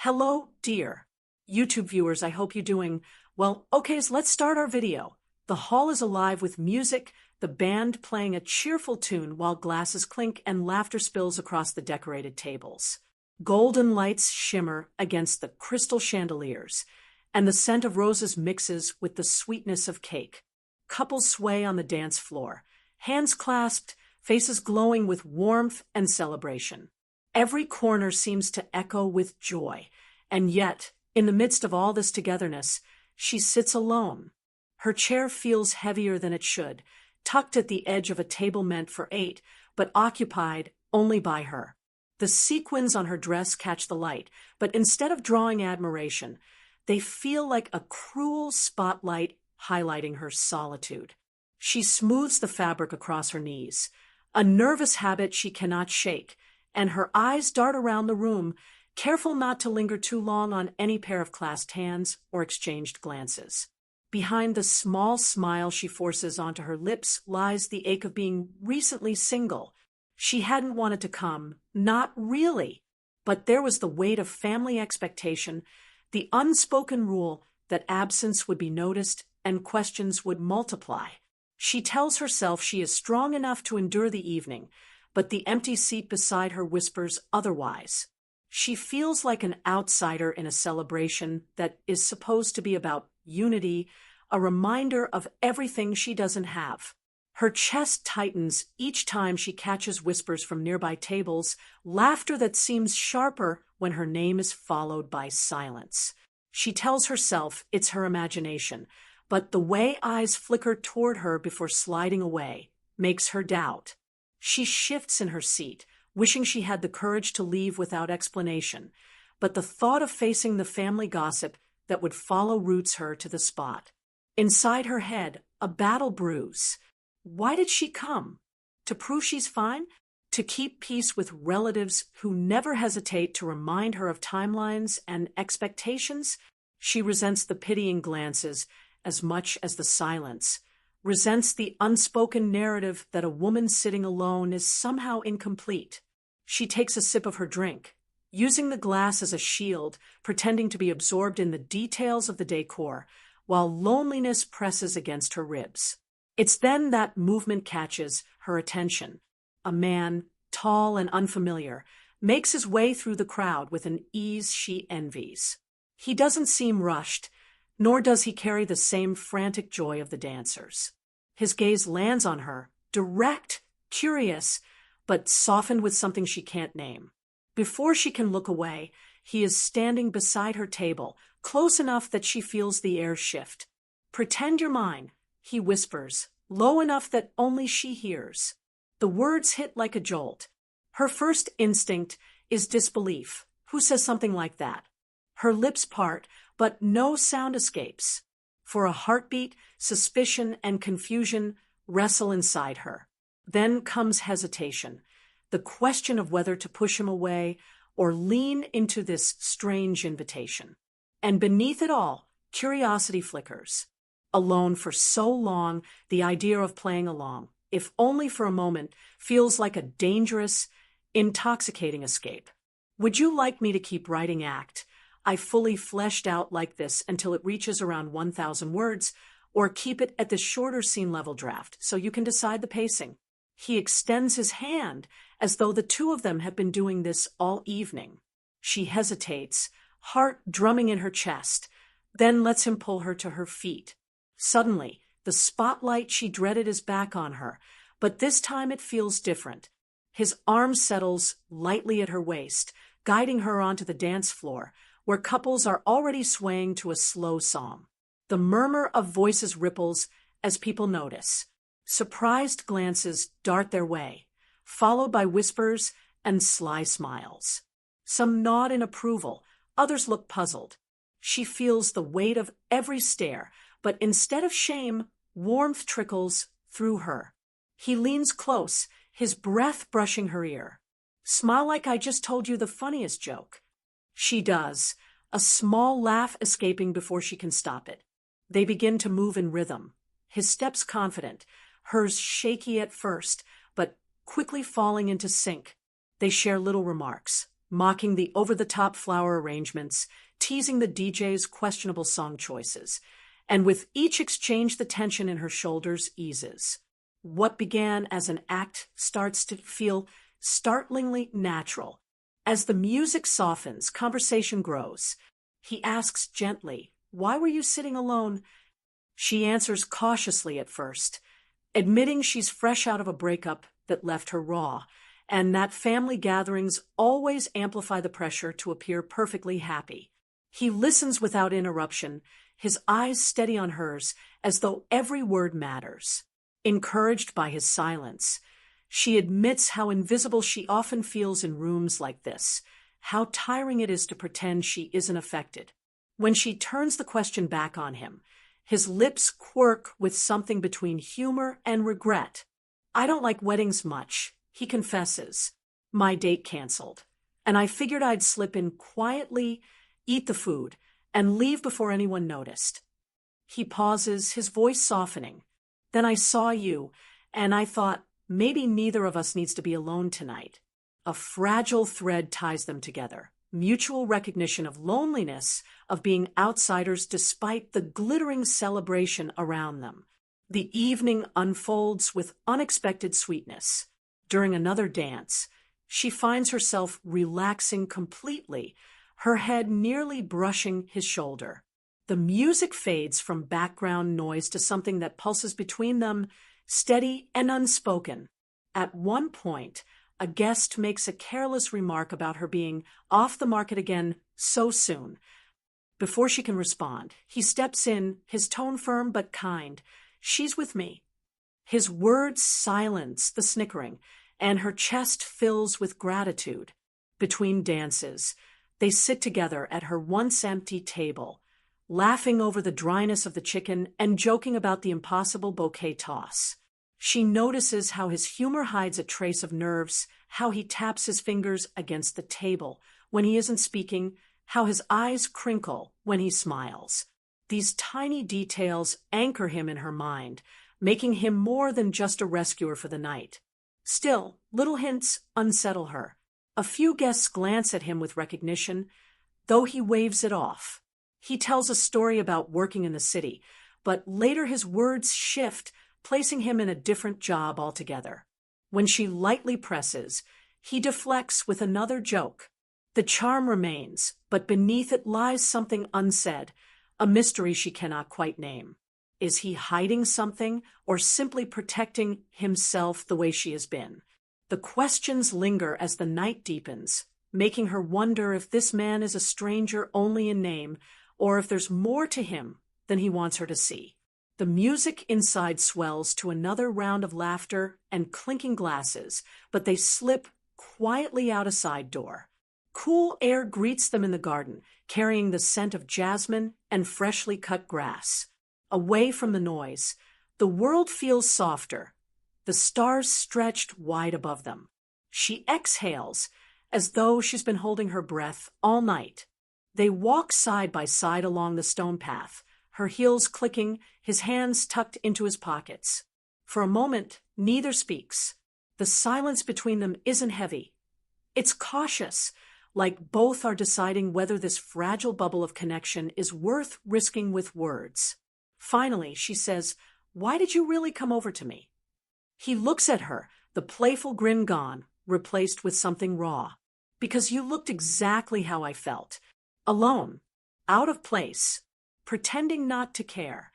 Hello, dear YouTube viewers. I hope you're doing well. Okay, so let's start our video. The hall is alive with music, the band playing a cheerful tune while glasses clink and laughter spills across the decorated tables. Golden lights shimmer against the crystal chandeliers, and the scent of roses mixes with the sweetness of cake. Couples sway on the dance floor, hands clasped, faces glowing with warmth and celebration. Every corner seems to echo with joy, and yet, in the midst of all this togetherness, she sits alone. Her chair feels heavier than it should, tucked at the edge of a table meant for 8, but occupied only by her. The sequins on her dress catch the light, but instead of drawing admiration, they feel like a cruel spotlight highlighting her solitude. She smooths the fabric across her knees, a nervous habit she cannot shake, and her eyes dart around the room, careful not to linger too long on any pair of clasped hands or exchanged glances. Behind the small smile she forces onto her lips lies the ache of being recently single. She hadn't wanted to come, not really, but there was the weight of family expectation, the unspoken rule that absence would be noticed and questions would multiply. She tells herself she is strong enough to endure the evening, but the empty seat beside her whispers otherwise. She feels like an outsider in a celebration that is supposed to be about unity, a reminder of everything she doesn't have. Her chest tightens each time she catches whispers from nearby tables, laughter that seems sharper when her name is followed by silence. She tells herself it's her imagination, but the way eyes flicker toward her before sliding away makes her doubt. She shifts in her seat, wishing she had the courage to leave without explanation, but the thought of facing the family gossip that would follow roots her to the spot. Inside her head, a battle brews. Why did she come? To prove she's fine? To keep peace with relatives who never hesitate to remind her of timelines and expectations? She resents the pitying glances as much as the silence, resents the unspoken narrative that a woman sitting alone is somehow incomplete. She takes a sip of her drink, using the glass as a shield, pretending to be absorbed in the details of the decor, while loneliness presses against her ribs. It's then that movement catches her attention. A man, tall and unfamiliar, makes his way through the crowd with an ease she envies. He doesn't seem rushed, nor does he carry the same frantic joy of the dancers. His gaze lands on her, direct, curious, but softened with something she can't name. Before she can look away, he is standing beside her table, close enough that she feels the air shift. "Pretend you're mine," he whispers, low enough that only she hears. The words hit like a jolt. Her first instinct is disbelief. Who says something like that? Her lips part, but no sound escapes. For a heartbeat, suspicion and confusion wrestle inside her. Then comes hesitation, the question of whether to push him away or lean into this strange invitation. And beneath it all, curiosity flickers. Alone for so long, the idea of playing along, if only for a moment, feels like a dangerous, intoxicating escape. Would you like me to keep writing act I fully fleshed out like this until it reaches around 1,000 words, or keep it at the shorter scene level draft so you can decide the pacing? He extends his hand as though the two of them have been doing this all evening. She hesitates, heart drumming in her chest, then lets him pull her to her feet. Suddenly, the spotlight she dreaded is back on her, but this time it feels different. His arm settles lightly at her waist, guiding her onto the dance floor, where couples are already swaying to a slow song. The murmur of voices ripples as people notice. Surprised glances dart their way, followed by whispers and sly smiles. Some nod in approval, others look puzzled. She feels the weight of every stare, but instead of shame, warmth trickles through her. He leans close, his breath brushing her ear. "Smile like I just told you the funniest joke." She does, a small laugh escaping before she can stop it. They begin to move in rhythm, his steps confident, hers shaky at first, but quickly falling into sync. They share little remarks, mocking the over-the-top flower arrangements, teasing the DJ's questionable song choices. And with each exchange, the tension in her shoulders eases. What began as an act starts to feel startlingly natural. As the music softens, conversation grows. He asks gently, "Why were you sitting alone?" She answers cautiously at first, admitting she's fresh out of a breakup that left her raw, and that family gatherings always amplify the pressure to appear perfectly happy. He listens without interruption, his eyes steady on hers, as though every word matters. Encouraged by his silence, she admits how invisible she often feels in rooms like this, how tiring it is to pretend she isn't affected. When she turns the question back on him, his lips quirk with something between humor and regret. "I don't like weddings much," he confesses. "My date canceled, and I figured I'd slip in quietly, eat the food, and leave before anyone noticed." He pauses, his voice softening. "Then I saw you, and I thought, maybe neither of us needs to be alone tonight." A fragile thread ties them together. Mutual recognition of loneliness, of being outsiders despite the glittering celebration around them. The evening unfolds with unexpected sweetness. During another dance, she finds herself relaxing completely, her head nearly brushing his shoulder. The music fades from background noise to something that pulses between them, steady and unspoken. At one point, a guest makes a careless remark about her being off the market again so soon. Before she can respond, he steps in, his tone firm but kind. "She's with me." His words silence the snickering, and her chest fills with gratitude. Between dances, they sit together at her once empty table, laughing over the dryness of the chicken and joking about the impossible bouquet toss. She notices how his humor hides a trace of nerves, how he taps his fingers against the table when he isn't speaking, how his eyes crinkle when he smiles. These tiny details anchor him in her mind, making him more than just a rescuer for the night. Still, little hints unsettle her. A few guests glance at him with recognition, though he waves it off. He tells a story about working in the city, but later his words shift, placing him in a different job altogether. When she lightly presses, he deflects with another joke. The charm remains, but beneath it lies something unsaid, a mystery she cannot quite name. Is he hiding something, or simply protecting himself the way she has been? The questions linger as the night deepens, making her wonder if this man is a stranger only in name, or if there's more to him than he wants her to see. The music inside swells to another round of laughter and clinking glasses, but they slip quietly out a side door. Cool air greets them in the garden, carrying the scent of jasmine and freshly cut grass. Away from the noise, the world feels softer, the stars stretched wide above them. She exhales, as though she's been holding her breath all night. They walk side by side along the stone path, her heels clicking, his hands tucked into his pockets. For a moment, neither speaks. The silence between them isn't heavy. It's cautious, like both are deciding whether this fragile bubble of connection is worth risking with words. Finally, she says, "Why did you really come over to me?" He looks at her, the playful grin gone, replaced with something raw. "Because you looked exactly how I felt. Alone, out of place, pretending not to care."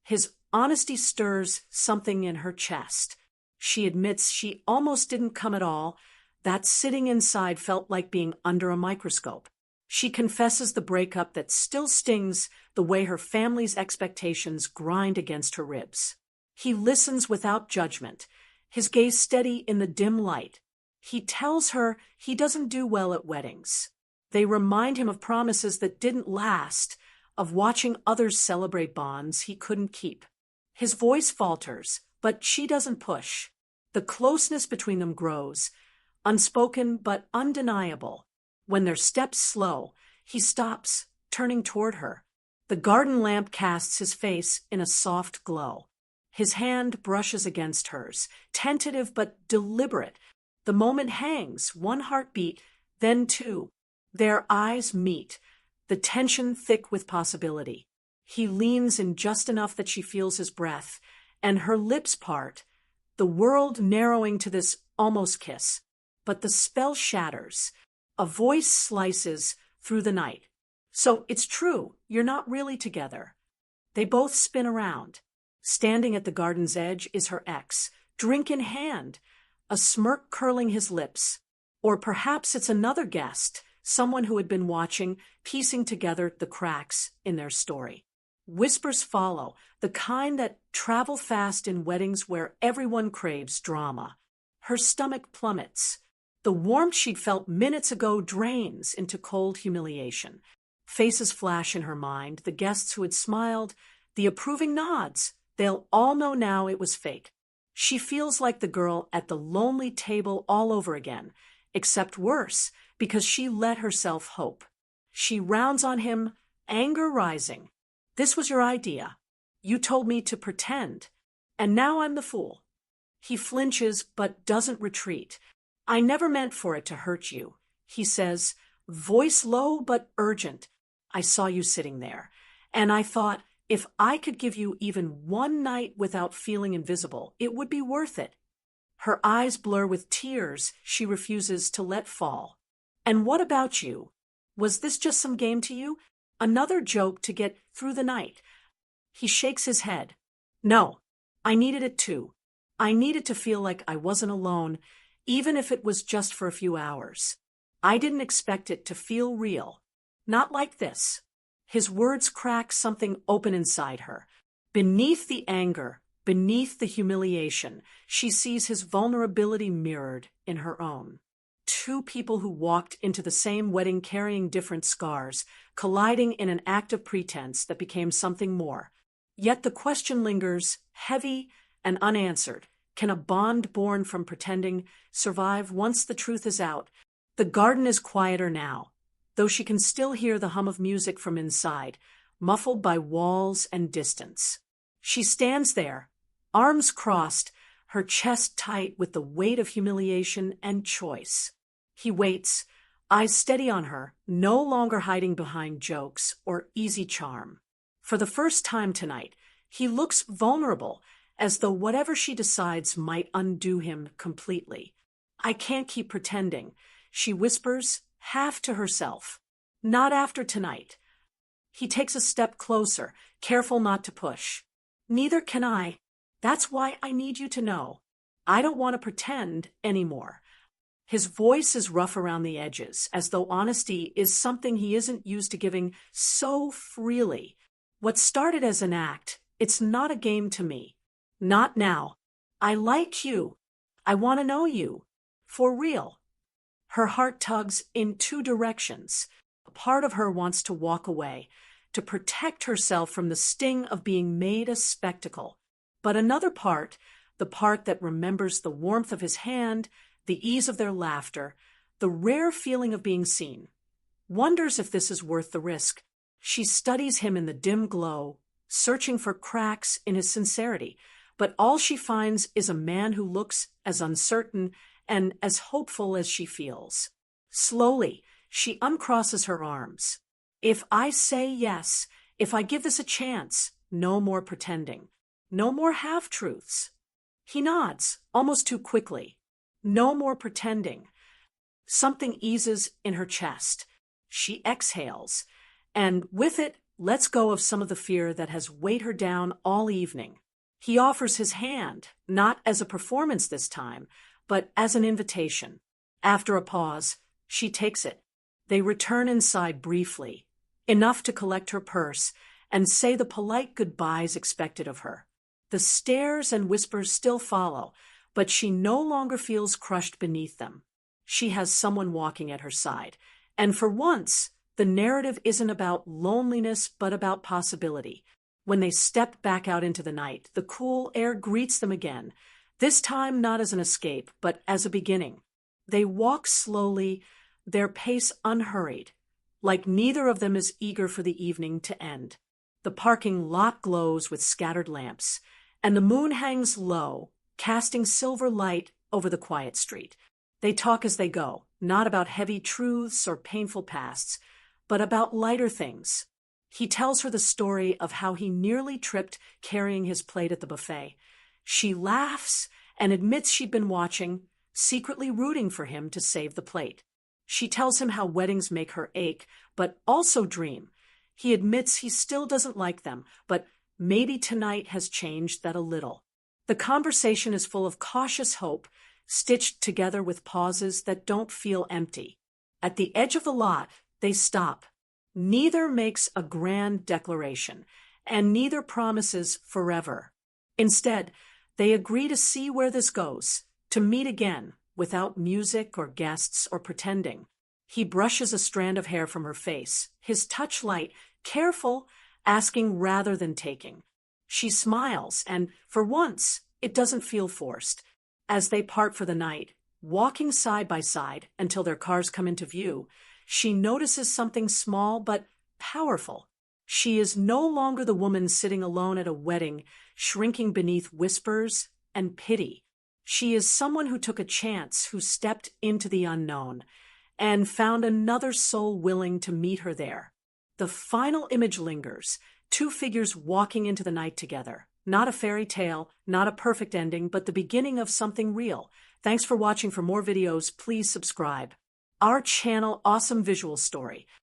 His honesty stirs something in her chest. She admits she almost didn't come at all. That sitting inside felt like being under a microscope. She confesses the breakup that still stings, the way her family's expectations grind against her ribs. He listens without judgment, his gaze steady in the dim light. He tells her he doesn't do well at weddings. They remind him of promises that didn't last, of watching others celebrate bonds he couldn't keep. His voice falters, but she doesn't push. The closeness between them grows, unspoken but undeniable. When their steps slow, he stops, turning toward her. The garden lamp casts his face in a soft glow. His hand brushes against hers, tentative but deliberate. The moment hangs, one heartbeat, Then, too, their eyes meet, the tension thick with possibility. He leans in just enough that she feels his breath, and her lips part, the world narrowing to this almost kiss. But the spell shatters. A voice slices through the night. So it's true, you're not really together. They both spin around. Standing at the garden's edge is her ex, drink in hand, a smirk curling his lips. Or perhaps it's another guest, someone who had been watching, piecing together the cracks in their story. Whispers follow, the kind that travel fast in weddings where everyone craves drama. Her stomach plummets. The warmth she'd felt minutes ago drains into cold humiliation. Faces flash in her mind, the guests who had smiled, the approving nods. They'll all know now it was fake. She feels like the girl at the lonely table all over again, except worse, because she let herself hope. She rounds on him, anger rising. This was your idea. You told me to pretend, and now I'm the fool. He flinches but doesn't retreat. I never meant for it to hurt you, he says, voice low but urgent. I saw you sitting there, and I thought if I could give you even one night without feeling invisible, it would be worth it. Her eyes blur with tears she refuses to let fall. And what about you? Was this just some game to you? Another joke to get through the night? He shakes his head. No, I needed it too. I needed to feel like I wasn't alone, even if it was just for a few hours. I didn't expect it to feel real. Not like this. His words crack something open inside her. Beneath the anger, beneath the humiliation, she sees his vulnerability mirrored in her own. Two people who walked into the same wedding carrying different scars, colliding in an act of pretense that became something more. Yet the question lingers, heavy and unanswered. Can a bond born from pretending survive once the truth is out? The garden is quieter now, though she can still hear the hum of music from inside, muffled by walls and distance. She stands there, arms crossed, her chest tight with the weight of humiliation and choice. He waits, eyes steady on her, no longer hiding behind jokes or easy charm. For the first time tonight, he looks vulnerable, as though whatever she decides might undo him completely. I can't keep pretending, she whispers, half to herself. Not after tonight. He takes a step closer, careful not to push. Neither can I. That's why I need you to know. I don't want to pretend anymore. His voice is rough around the edges, as though honesty is something he isn't used to giving so freely. What started as an act, it's not a game to me. Not now. I like you. I want to know you. For real. Her heart tugs in two directions. A part of her wants to walk away, to protect herself from the sting of being made a spectacle. But another part, the part that remembers the warmth of his hand, the ease of their laughter, the rare feeling of being seen, wonders if this is worth the risk. She studies him in the dim glow, searching for cracks in his sincerity, but all she finds is a man who looks as uncertain and as hopeful as she feels. Slowly, she uncrosses her arms. If I say yes, if I give this a chance, no more pretending, no more half-truths. He nods, almost too quickly. No more pretending. Something eases in her chest. She exhales, and with it, lets go of some of the fear that has weighed her down all evening. He offers his hand, not as a performance this time, but as an invitation. After a pause, she takes it. They return inside briefly, enough to collect her purse and say the polite goodbyes expected of her. The stares and whispers still follow, but she no longer feels crushed beneath them. She has someone walking at her side, and for once, the narrative isn't about loneliness but about possibility. When they step back out into the night, the cool air greets them again, this time not as an escape, but as a beginning. They walk slowly, their pace unhurried, like neither of them is eager for the evening to end. The parking lot glows with scattered lamps, and the moon hangs low, casting silver light over the quiet street. They talk as they go, not about heavy truths or painful pasts, but about lighter things. He tells her the story of how he nearly tripped carrying his plate at the buffet. She laughs and admits she'd been watching, secretly rooting for him to save the plate. She tells him how weddings make her ache, but also dream. He admits he still doesn't like them, but maybe tonight has changed that a little. The conversation is full of cautious hope, stitched together with pauses that don't feel empty. At the edge of the lot, they stop. Neither makes a grand declaration, and neither promises forever. Instead, they agree to see where this goes, to meet again, without music or guests or pretending. He brushes a strand of hair from her face, his touch light, careful, asking rather than taking. She smiles, and for once, it doesn't feel forced. As they part for the night, walking side by side until their cars come into view, she notices something small but powerful. She is no longer the woman sitting alone at a wedding, shrinking beneath whispers and pity. She is someone who took a chance, who stepped into the unknown, and found another soul willing to meet her there. The final image lingers, two figures walking into the night together. Not a fairy tale, not a perfect ending, but the beginning of something real. Thanks for watching. For more videos, please subscribe. Our channel, Awesome Visual Story.